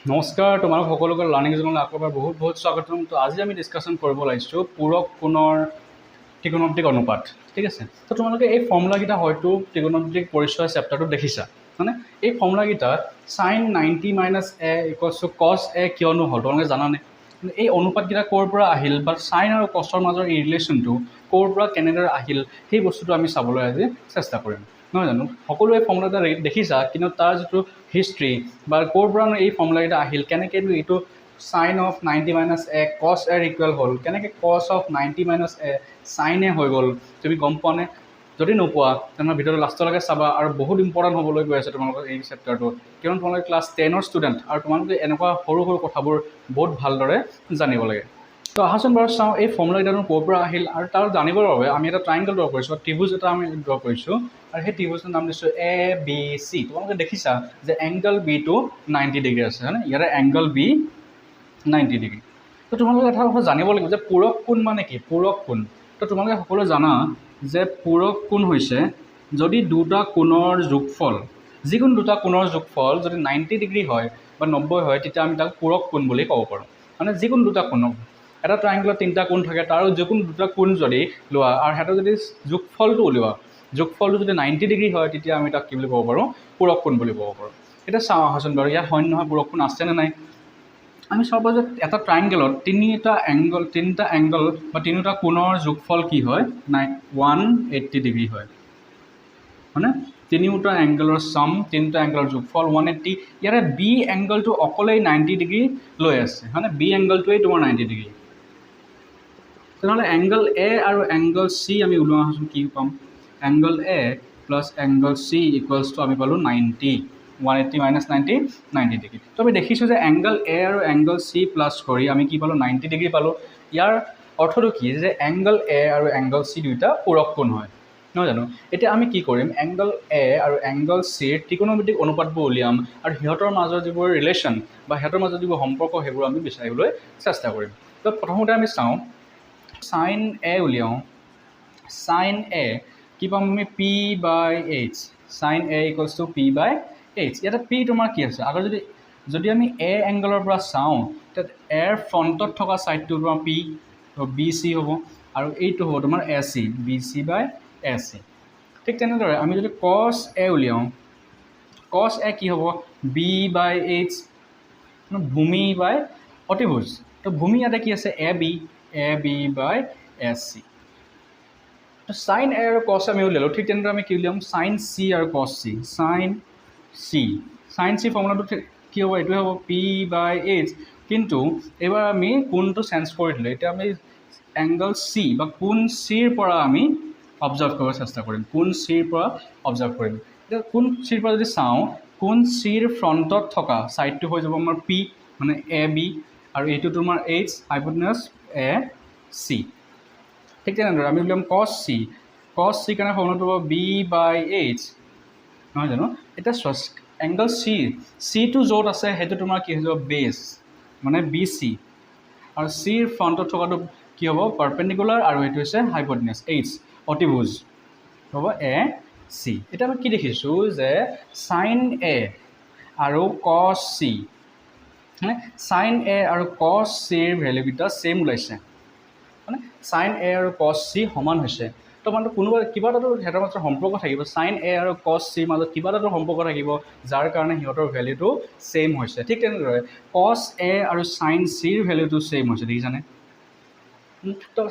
নমস্কাৰ, তোমালোক সকলোকে লাৰ্ণিং জোনলৈ আকৌ এবাৰ বহুত বহুত স্বাগতম। তো আজি আমি ডিছকাশ্যন কৰিব লাগিছোঁ পূৰক কোণৰ ত্ৰিকোণমিতিক অনুপাত। ঠিক আছে, তো তোমালোকে এই ফৰ্মুলাকেইটা হয়তো ত্ৰিকোণমিতিক পৰিচয় চেপ্টাৰটোত দেখিছা। মানে এই ফৰ্মুলাকেইটা sin 90 - a = cos a কিয়নো হ'ল তোমালোকে জানানে? এই অনুপাতকেইটা ক'ৰ পৰা আহিল বা চাইন আৰু কছৰ মাজৰ এই ৰিলেশ্যনটো ক'ৰ পৰা কেনেদৰে আহিল সেই বস্তুটো আমি চাবলৈ আজি চেষ্টা কৰিম, নহয় জানো? সকলোৱে ফৰ্মুলাটা দেখিছা, কিন্তু তাৰ যিটো হিষ্ট্ৰী বা ক'ৰ পৰা এই ফৰ্মুলাকেইটা আহিল, কেনেকৈ এইটো sin of 90 - a cos a equal হ'ল, কেনেকৈ cos of 90 - a sin a হৈ গ'ল, তুমি গম পোৱা নে? যদি নোপোৱা তেনেহ'লে ভিডিঅ'টো লাষ্টলৈকে চাবা, আৰু বহুত ইম্পৰ্টেণ্ট হ'বলৈ গৈ আছে তোমালোকৰ এই চেপ্টাৰটো, কিয়নো তোমালোকে ক্লাছ 10ৰ ষ্টুডেণ্ট আৰু তোমালোকে এনেকুৱা সৰু সৰু কথাবোৰ বহুত ভালদৰে জানিব লাগে। তো আহাচোন বাৰু চাওঁ এই ফৰ্মুলাকেইটানো ক'ৰ পৰা আহিল, আৰু তাৰ জানিবৰ বাবে আমি এটা ট্ৰাইংগল ড্ৰ কৰিছোঁ, ত্ৰিভুজ এটা আমি ড্ৰ কৰিছোঁ, আৰু সেই ত্ৰিভুজটোৰ নাম দিছোঁ ABC। তোমালোকে দেখিছা যে এংগল বিটো 90 ডিগ্ৰী আছে, হয়নে? ইয়াতে এংগল বি 90 ডিগ্ৰী। তো তোমালোকে এটা কথা জানিব লাগিব যে পূৰক কোণ মানে কি? পূৰক কোণ, তো তোমালোকে সকলোৱে জানা যে পূৰক কোণ হৈছে যদি দুটা কোণৰ যোগফল, যিকোনো দুটা কোণৰ যোগফল যদি 90 ডিগ্ৰী হয় বা 90 হয়, তেতিয়া আমি তাক পূৰক কোণ বুলি ক'ব পাৰোঁ। মানে যিকোনো দুটা কোণ, এটা ট্ৰাইংগলত তিনিটা কোণ থাকে, তাৰ যিকোনো দুটা কোণ যদি লোৱা আৰু সিহঁতৰ যদি যোগফলটো উলিওৱা, যোগফলটো যদি 90 ডিগ্ৰী হয়, তেতিয়া আমি তাক কি বুলি ক'ব পাৰোঁ? পূৰক কোণ বুলি ক'ব পাৰোঁ। এতিয়া চাওঁ আহাচোন বাৰু ইয়াত হয় নহয় পূৰক কোণ আছেনে নাই। আমি চাব পাৰোঁ যে এটা ট্ৰাইংগলত তিনিটা এংগল বা তিনিটা কোণৰ যোগফল কি হয়? 180 ডিগ্ৰী হয়, হয়নে? তিনিওটা এংগলৰ চাম, তিনিটা এংগলৰ যোগফল 180। ইয়াৰে বি এংগলটো অকলেই 90 ডিগ্ৰী লৈ আছে, হয়নে? বি এংগলটোৱেই তোমাৰ 90 ডিগ্ৰী। তেনেহ'লে এংগল এ আৰু এংগল চি আমি ওলোৱা আহাচোন, কি পাম? Angle A plus angle C equals to আমি পালোঁ 90, 180 - 90 90 ডিগ্ৰী। তো আমি দেখিছোঁ যে এংগল এ আৰু এংগল চি প্লাছ কৰি আমি কি পালোঁ? 90 ডিগ্ৰী পালোঁ। ইয়াৰ অৰ্থটো কি যে এংগল এ আৰু এংগল চি দুয়োটা পূৰক কোণ হয়, নহয় জানো? এতিয়া আমি কি কৰিম? এংগল এ আৰু এংগল চিৰ ত্ৰিকোণমিতিক অনুপাতবোৰ উলিয়াম, আৰু সিহঁতৰ মাজৰ যিবোৰ ৰিলেশ্যন বা সিহঁতৰ মাজৰ যিবোৰ সম্পৰ্ক সেইবোৰ আমি বিচাৰিবলৈ চেষ্টা কৰিম। তো প্ৰথমতে আমি চাওঁ sin a উলিয়াওঁ। sin a কি পাম আমি? p/h। sin a = p/h। ইয়াতে p তোমাৰ কি আছে? আগৰ যদি আমি a এংগলৰ পৰা চাওঁ, তাত এৰ ফ্ৰণ্টত থকা ছাইডটো তোমাৰ p, বি চি হ'ব, আৰু এইটো হ'ব তোমাৰ এ চি, BC/AC। ঠিক তেনেদৰে আমি যদি cos a উলিয়াওঁ, cos a কি হ'ব? b/h, ভূমি বাই অতিভুজ। তো ভূমি ইয়াতে কি আছে? AB/AC। তো sin a আৰু cos আমি উলিয়ালোঁ, ঠিক তেনেদৰে আমি কি উলিয়াম? sin c আৰু cos c। sin c ফৰ্মুলাটো কি হ'ব? এইটোৱে হ'ব p/h। কিন্তু এইবাৰ আমি কোণটো চেঞ্জ কৰি দিলোঁ। এতিয়া আমি এংগল চি বা কোণ চিৰ পৰা আমি অবজাৰ্ভ কৰিব চেষ্টা কৰিম, কোণ চিৰ পৰা অবজাৰ্ভ কৰিম। এতিয়া কোণ চিৰ পৰা যদি চাওঁ, কোণ চিৰ ফ্ৰণ্টত থকা ছাইডটো হৈ যাব আমাৰ পি, মানে AB, আৰু এইটো তোমাৰ H, হাইপোটেনাছ AC। ঠিক তেনেদৰে আমি উলিয়াম cos c। cos c কাৰণে ফৰ্মুলাটো হ'ব b/h, নহয় জানো? এতিয়া চোৱা, এংগল চিটো য'ত আছে সেইটো তোমাৰ কি হৈ যাব? বেছ, মানে BC, আৰু চিৰ ফ্ৰণ্টত থকাটো কি হ'ব? পাৰপেণ্ডিকুলাৰ, আৰু এইটো হৈছে হাইপোটেনাছ H, অতিভুজ হ'ব AC। এতিয়া আমি কি দেখিছোঁ যে sin a আৰু cos c, sin a আৰু cos cৰ ভেলুকেইটা ছেইম ওলাইছে, মানে sin a আৰু cos c সমান হৈছে। তো মানে কোনোবা কিবা এটাতো সিহঁতৰ মাজত সম্পৰ্ক থাকিব, sin a আৰু cos cৰ মাজত কিবা এটাতো সম্পৰ্ক থাকিব, যাৰ কাৰণে সিহঁতৰ ভেলুটো ছেইম হৈছে। ঠিক তেনেদৰে cos a আৰু sin cৰ ভেলুটো ছেইম হৈছে, দেখিছানে? তো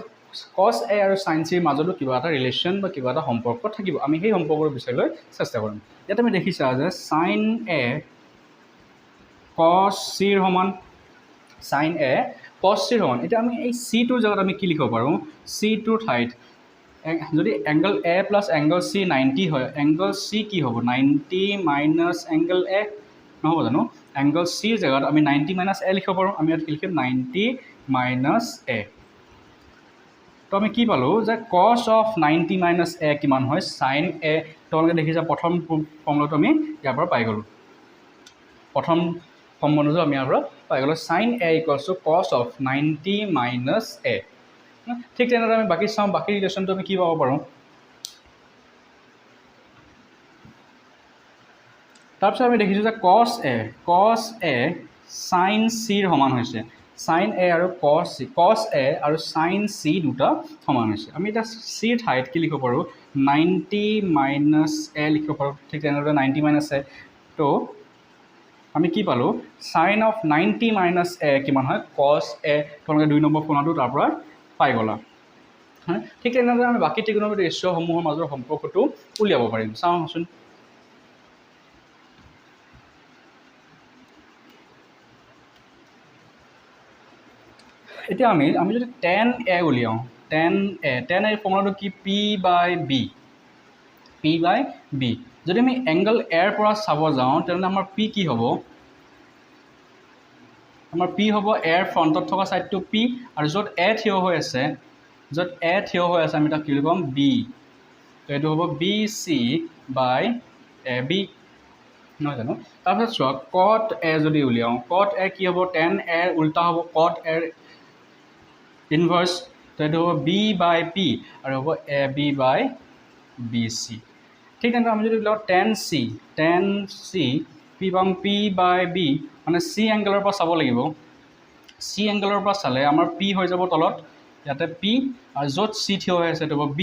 cos a আৰু sin cৰ মাজতো কিবা এটা ৰিলেশ্যন বা কিবা এটা সম্পৰ্ক থাকিব, আমি সেই সম্পৰ্কটো বিচাৰিবলৈ চেষ্টা কৰিম। ইয়াত আমি দেখিছা যে sin a cos cৰ সমান, sin a cos cৰ সমান। এতিয়া আমি এই চিটোৰ জেগাত আমি কি লিখিব পাৰোঁ? চিটোৰ ঠাইত যদি angle A plus angle C 90 হয়, এংগল চি কি হ'ব? 90 মাইনাছ এংগল এ, নহ'ব জানো? এংগল চিৰ জেগাত আমি 90 - a লিখিব পাৰোঁ। আমি ইয়াত কি লিখিম? 90 - a। তো আমি কি পালোঁ যে cos of 90 - a কিমান হয়? sin a। তোমালোকে দেখিছা প্ৰথম ফৰ্মুলাটো আমি ইয়াৰ পৰা পাই গ'লোঁ, প্ৰথম সম্বন্ধটো আমি ইয়াৰ পৰা পাই গ'লোঁ, sin a = cos of 90 - a। ঠিক তেনেদৰে আমি বাকী চাওঁ, বাকী ৰিলেশ্যনটো আমি কি পাব পাৰোঁ? তাৰপিছত আমি দেখিছোঁ যে cos a সাইন চিৰ সমান হৈছে সাইন এ আৰু কছ এ আৰু সাইন চি দুটা সমান হৈছে আমি এটা চিৰ ঠাইত কি লিখিব পাৰোঁ 90 মাইনাছ এ লিখিব পাৰোঁ ঠিক তেনেদৰে 90 মাইনাছ এ তো আমি কি পালোঁ সাইন অফ 90 মাইনাছ এ কিমান হয় কছ এ তোমালোকে 2 নম্বৰ ফৰ্মুলাটো তাৰ পৰা পাই গ'লা হয় ঠিক তেনেদৰে আমি বাকী ত্ৰিকোণমিতিক ৰেচিঅ'সমূহৰ মাজৰ সম্পৰ্কটো উলিয়াব পাৰিম চাওঁচোন এতিয়া আমি যদি tan a উলিয়াওঁ tan a ফৰ্মুলাটো কি p বাই b যদি আমি এংগল এৰ পৰা চাব যাওঁ তেনেহ'লে আমাৰ p কি হ'ব আমাৰ p হ'ব এৰ ফ্ৰণ্টত থকা ছাইডটো p আৰু য'ত a থিয় হৈ আছে আমি তাক কি বুলি ক'ম b তো এইটো হ'ব bc বাই ab নহয় জানো তাৰপিছত চোৱা cot a যদি উলিয়াওঁ cot a কি হ'ব tan a উল্টা হ'ব cot a ইনভাৰ্স তো এইটো হ'ব b বাই p আৰু হ'ব ab বাই bc ঠিক তেনেদৰে আমি যদি উলিয়াওঁ tan c p পাম p বাই b মানে c এংগলৰ পৰা চাব লাগিব c এংগলৰ পৰা চালে আমাৰ p হৈ যাব তলত ইয়াতে p আৰু য'ত c থিয় হৈ আছে এইটো হ'ব b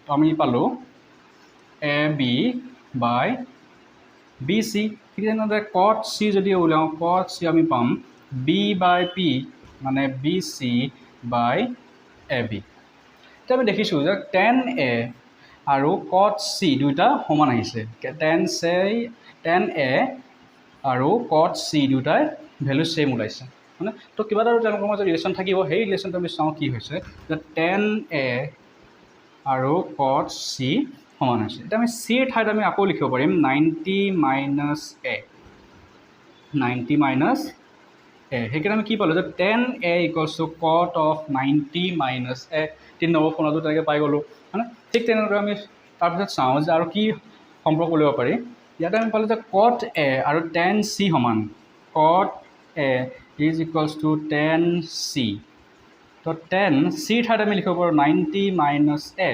তো আমি পালোঁ ab বাই bc ঠিক তেনেদৰে cot c যদি উলিয়াওঁ cot c আমি পাম b বাই p মানে bc বাই ab এতিয়া আমি দেখিছোঁ যে tan a আৰু cot c দুইটা সমান আহিছে tan a আৰু cot c দুটাই ভেলু সেম ওলাইছে মানে তো কিবা এটা তেওঁলোকৰ মাজত ৰিলেশ্যন থাকিব সেই ৰিলেশ্যনটো আমি চাওঁ কি হৈছে যে tan a আৰু cot c সমান হৈছে এতিয়া আমি চিৰ ঠাইত আমি আকৌ লিখিব পাৰিম 90 মাইনাছ এ সেইকাৰণে আমি কি পালোঁ যে tan a equals to cot of 90 minus a 3 number ফৰ্মুলাটো তেনেকৈ পাই গ'লোঁ হয়নে ঠিক তেনেদৰে আমি তাৰপিছত চাওঁ যে আৰু কি সম্পৰ্ক উলিয়াব পাৰি ইয়াতে আমি পালোঁ যে cot a আৰু tan c সমান cot a is equals two tan c তো tan c ঠাইত আমি লিখিব পাৰোঁ 90 মাইনাছ এ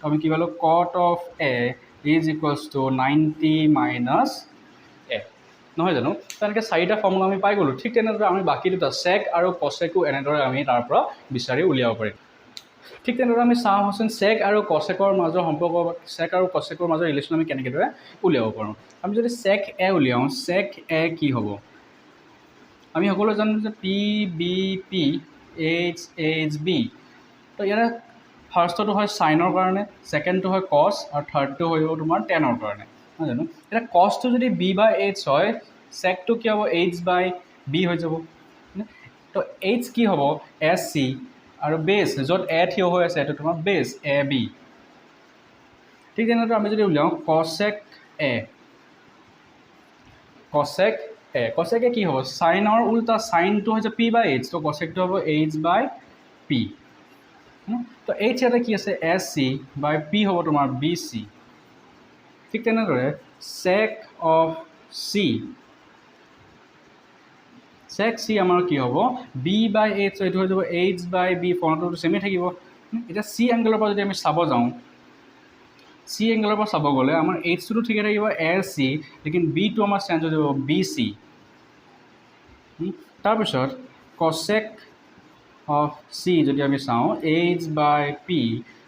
আমি কি পালোঁ cot of a is equals to 90 minus a নহয় জানো তেনেকৈ চাৰিটা ফৰ্মুলা আমি পাই গ'লোঁ ঠিক তেনেদৰে আমি বাকী দুটা চেক আৰু কচেকো এনেদৰে আমি তাৰ পৰা বিচাৰি উলিয়াব পাৰিম ঠিক তেনেদৰে আমি চাওঁচোন চেক আৰু কচেকৰ মাজৰ সম্পৰ্ক চেক আৰু কচেকৰ মাজৰ ৰিলেশ্যন আমি কেনেদৰে উলিয়াব পাৰোঁ আমি যদি চেক এ উলিয়াওঁ চেক এ কি হ'ব আমি সকলোৱে জানো যে P B P H B তো ইয়াতে ফাৰ্ষ্টটো হয় চাইনৰ কাৰণে ছেকেণ্ডটো হয় কছ আৰু থাৰ্ডটো হৈ যাব তোমাৰ টেনৰ কাৰণে নহয় জানো এতিয়া কছটো যদি বি বাই এইচ হয় চেকটো কি হ'ব এইচ বাই বি হৈ যাব তো এইচ কি হ'ব এছ চি আৰু বেছ য'ত এ থিয় হৈ আছে এইটো তোমাৰ বেছ এ বি ঠিক তেনেদৰে আমি যদি উলিয়াওঁ কচেকে কি হ'ব চাইনৰ উল্টা চাইনটো হৈছে পি বাই এইচ তো কচেকটো হ'ব এইচ বাই পি তো এইচ ইয়াতে কি আছে এছ চি বাই পি হ'ব তোমাৰ বি চি ঠিক তেনেদৰে চেক অফ চি আমাৰ কি হ'ব বি বাই এইচ এইটো হৈ যাব এইচ বাই বি ফৰ্মুলাটো চেমেই থাকিব এতিয়া চি এংগলৰ পৰা যদি আমি চাব যাওঁ চি এংগলৰ পৰা চাব গ'লে আমাৰ এইচটোতো ঠিকে থাকিব এ চি লেকিন বিটো আমাৰ চেঞ্জ হৈ যাব বি চি তাৰপিছত কচেক অফ চি যদি আমি চাওঁ এইচ বাই পি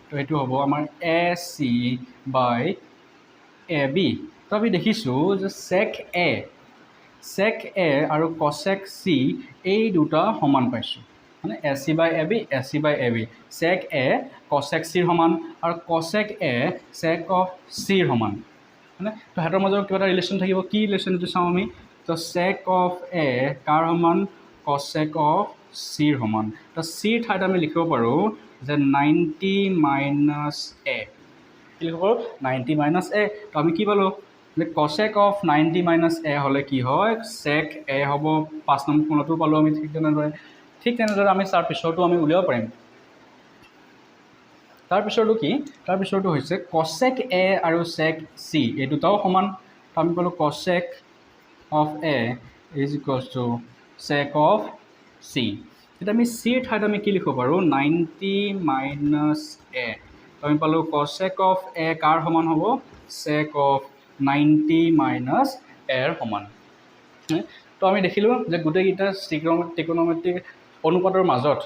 তো এইটো হ'ব আমাৰ এ চি বাই এ বি তো আমি দেখিছোঁ যে চেক এ আৰু কচেক চি এই দুটা সমান পাইছোঁ মানে A C by A B sec A cosec চিৰ সমান আৰু কচেক এ চেক অফ চিৰ সমান মানে তো সিহঁতৰ মাজত কিবা এটা ৰিলেশ্যন থাকিব কি ৰিলেশ্যন এইটো চাওঁ আমি তো চেক অফ এ কাৰ সমান কচেক অফ চিৰ সমান তো চিৰ ঠাইত আমি লিখিব পাৰোঁ যে 90 মাইনাছ এ কি লিখিব পাৰোঁ 90 মাইনাছ এ তো আমি কি পালোঁ যে কচেক অফ 90 মাইনাছ এ হ'লে কি হয় চেক এ হ'ব 5 নম্বৰ ফৰ্মুলাটো পালোঁ আমি ঠিক তেনেদৰে আমি তাৰ পিছৰটো আমি উলিয়াব পাৰিম তাৰপিছৰটো হৈছে কচেক এ আৰু চেক চি এই দুটাও সমান তো আমি পালোঁ cosec of A is equals to sec of C এতিয়া আমি চিৰ ঠাইত আমি কি লিখিব পাৰোঁ 90 মাইনাছ এ তো আমি পালোঁ কচেক অফ এ কাৰ সমান হ'ব চেক অফ 90 মাইনাছ এৰ সমান তো আমি দেখিলোঁ যে গোটেইকেইটা ট্ৰিগনমেট্ৰিক অনুপাতৰ মাজত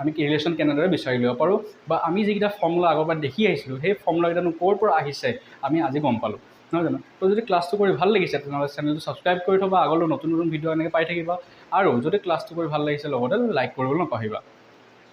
আমি ৰিলেশ্যন কেনেদৰে বিচাৰি ল'ব পাৰোঁ বা আমি যিকেইটা ফৰ্মুলা আগৰ পৰা দেখি আহিছিলোঁ সেই ফৰ্মুলাকেইটানো ক'ৰ পৰা আহিছে আমি আজি গম পালোঁ নহয় জানো। তো যদি ক্লাছটো কৰি ভাল লাগিছে তেনেহ'লে চেনেলটো ছাবস্ক্ৰাইব কৰি থ'বা, আগলৈ নতুন নতুন ভিডিঅ' এনেকৈ পাই থাকিবা। আৰু যদি ক্লাছটো কৰি ভাল লাগিছে লগতে লাইক কৰিবলৈ নাপাহৰিবা।